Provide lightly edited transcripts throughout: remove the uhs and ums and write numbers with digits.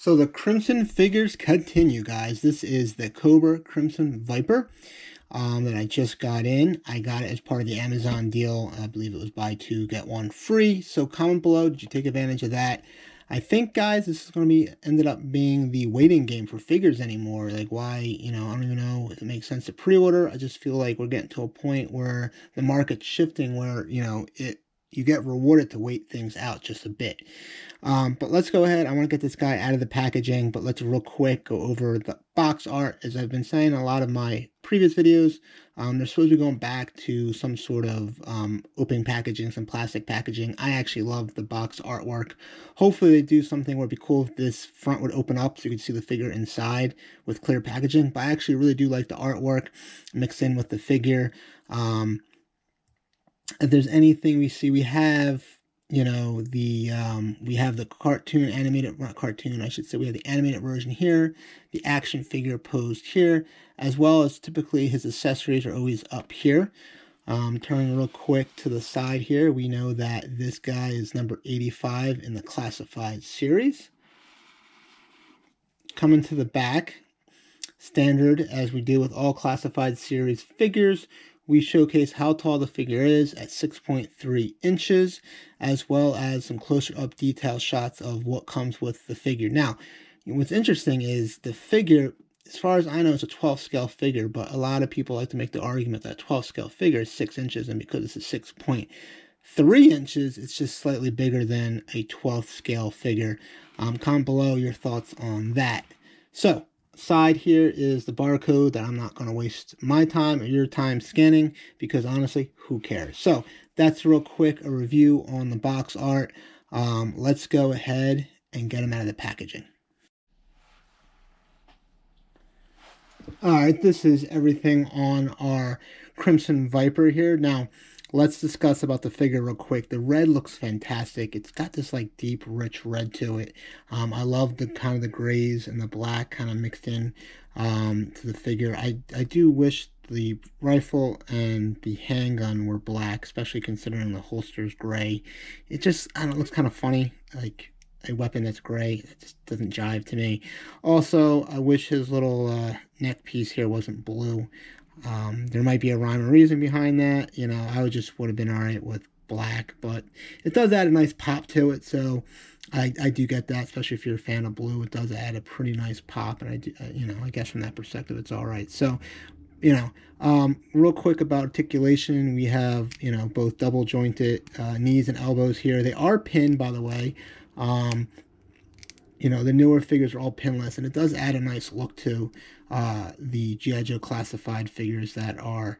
So the Crimson figures continue, guys. This is the Cobra Crimson Viper that I just got in. I got it as part of the Amazon deal. I believe it was buy two, get one free. So comment below, did you take advantage of that? I think, guys, this is going to be ended up being the waiting game for figures anymore. Like, why, I don't even know if it makes sense to pre-order. I just feel like we're getting to a point where the market's shifting where, you get rewarded to wait things out just a bit. But let's go ahead. I want to get this guy out of the packaging, but let's real quick go over the box art. As I've been saying in a lot of my previous videos, they're supposed to be going back to some sort of open packaging, some plastic packaging. I actually love the box artwork. Hopefully they do something where it'd be cool if this front would open up so you could see the figure inside with clear packaging. But I actually really do like the artwork mixed in with the figure. If there's anything we see, we have, we have the cartoon animated, not cartoon, I should say, we have the animated version here, the action figure posed here, as well as typically his accessories are always up here. Turning real quick to the side here, we know that this guy is number 85 in the classified series. Coming to the back, standard as we do with all classified series figures, we showcase how tall the figure is at 6.3 inches, as well as some closer up detail shots of what comes with the figure. Now, what's interesting is the figure, as far as I know, it's a 12 scale figure, but a lot of people like to make the argument that 12 scale figure is 6 inches, and because it's a 6.3 inches, it's just slightly bigger than a 12th scale figure. Comment below your thoughts on that. So, side here is the barcode that I'm not going to waste my time or your time scanning because honestly, who cares? So that's real quick a review on the box art. Let's go ahead and get them out of the packaging. All right, this is everything on our Crimson Viper here. Now, let's discuss about the figure real quick. The red looks fantastic. It's got this like deep, rich red to it. I love the kind of the grays and the black kind of mixed in to the figure. I do wish the rifle and the handgun were black, especially considering the holster's gray. It just, I don't know, it looks kind of funny. Like a weapon that's gray, it just doesn't jive to me. Also, I wish his little neck piece here wasn't blue. There might be a rhyme or reason behind that. I would have been all right with black, but it does add a nice pop to it. So I do get that, especially if you're a fan of blue. It does add a pretty nice pop, and I do, I guess from that perspective, it's all right. So, real quick about articulation, we have, both double jointed knees and elbows here. They are pinned, by the way. The newer figures are all pinless, and it does add a nice look to the G.I. Joe classified figures that are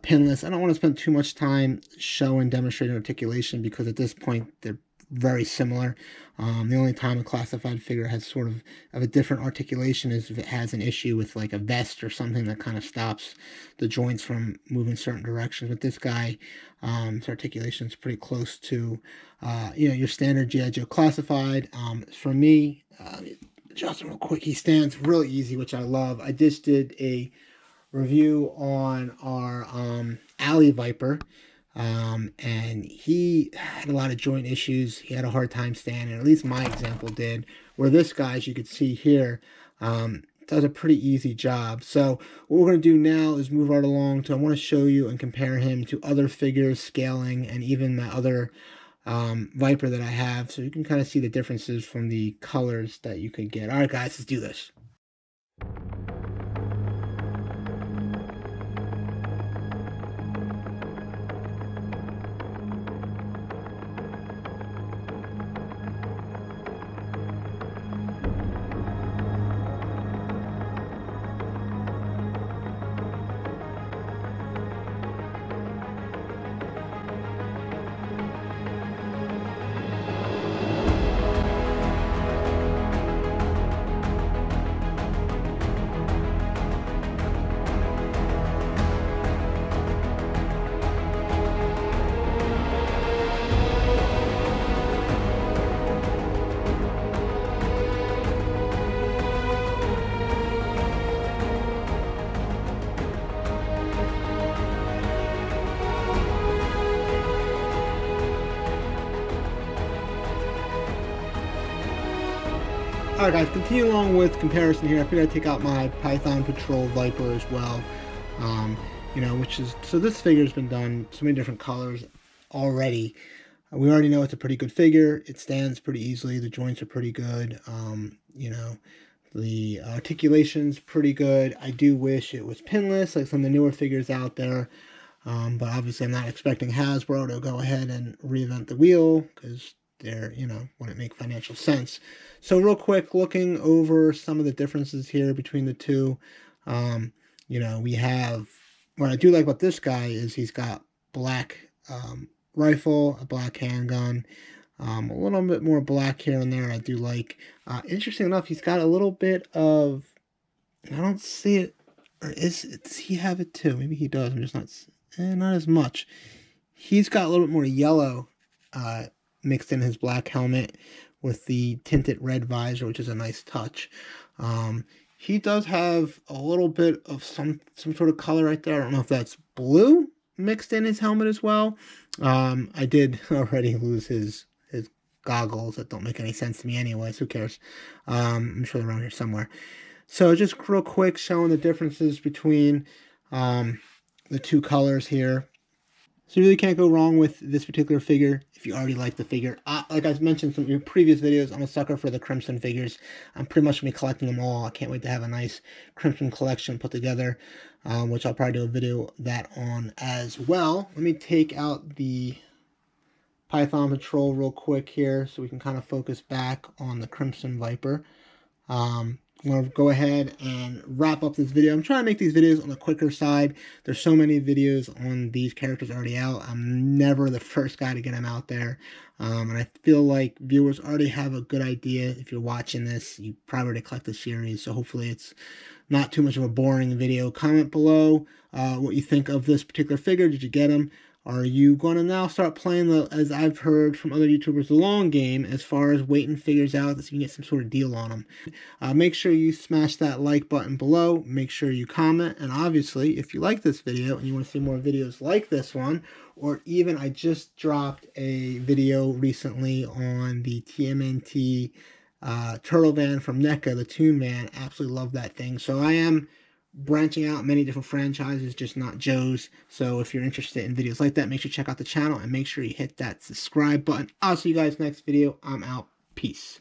pinless. I don't want to spend too much time showing, demonstrating articulation because at this point they're very similar. The only time a classified figure has sort of a different articulation is if it has an issue with like a vest or something that kind of stops the joints from moving certain directions. But this guy, his articulation is pretty close to, your standard G.I. Joe classified. For me, just real quick, he stands really easy, which I love. I just did a review on our Alley Viper. And he had a lot of joint issues. He had a hard time standing, at least my example did, where this guy, as you can see here, does a pretty easy job. So what we're going to do now is move right along to, I want to show you and compare him to other figures, scaling, and even my other Viper that I have, so you can kind of see the differences from the colors that you could get. All right, guys, let's do this. Alright guys, continue along with comparison here. I figured I'd take out my Python Patrol Viper as well. You know, which is, so this figure's been done so many different colors already. We already know it's a pretty good figure. It stands pretty easily. The joints are pretty good. You know, the articulation's pretty good. I do wish it was pinless like some of the newer figures out there. But obviously I'm not expecting Hasbro to go ahead and reinvent the wheel because they're, you know, wouldn't make financial sense. So real quick, looking over some of the differences here between the two, you know, we have, what I do like about this guy is he's got black rifle, a black handgun, a little bit more black here and there I do like. Interesting enough, he's got a little bit of, I don't see it, or does he have it too? Maybe he does, I'm just not as much. He's got a little bit more yellow mixed in his black helmet with the tinted red visor, which is a nice touch. He does have a little bit of some sort of color right there. I don't know if that's blue mixed in his helmet as well. I did already lose his goggles that don't make any sense to me anyways. Who cares? I'm sure they're around here somewhere. So just real quick, showing the differences between the two colors here. So you really can't go wrong with this particular figure if you already like the figure. Like I mentioned from your previous videos, I'm a sucker for the Crimson figures. I'm pretty much going to be collecting them all. I can't wait to have a nice Crimson collection put together, which I'll probably do a video that on as well. Let me take out the Python Patrol real quick here so we can kind of focus back on the Crimson Viper. I'm going to go ahead and wrap up this video. I'm trying to make these videos on the quicker side. There's so many videos on these characters already out. I'm never the first guy to get them out there. And I feel like viewers already have a good idea. If you're watching this, you probably already collect the series. So hopefully it's not too much of a boring video. Comment below what you think of this particular figure. Did you get him? Are you going to now start playing the, as I've heard from other YouTubers, the long game as far as waiting figures out so you can get some sort of deal on them? Make sure you smash that like button below. Make sure you comment. And obviously, if you like this video and you want to see more videos like this one, or even I just dropped a video recently on the TMNT Turtle Van from NECA, the Toon Van. Absolutely love that thing. So I am branching out many different franchises, just not Joe's. So if you're interested in videos like that, make sure you check out the channel and make sure you hit that subscribe button. I'll see you guys next video. I'm out. Peace.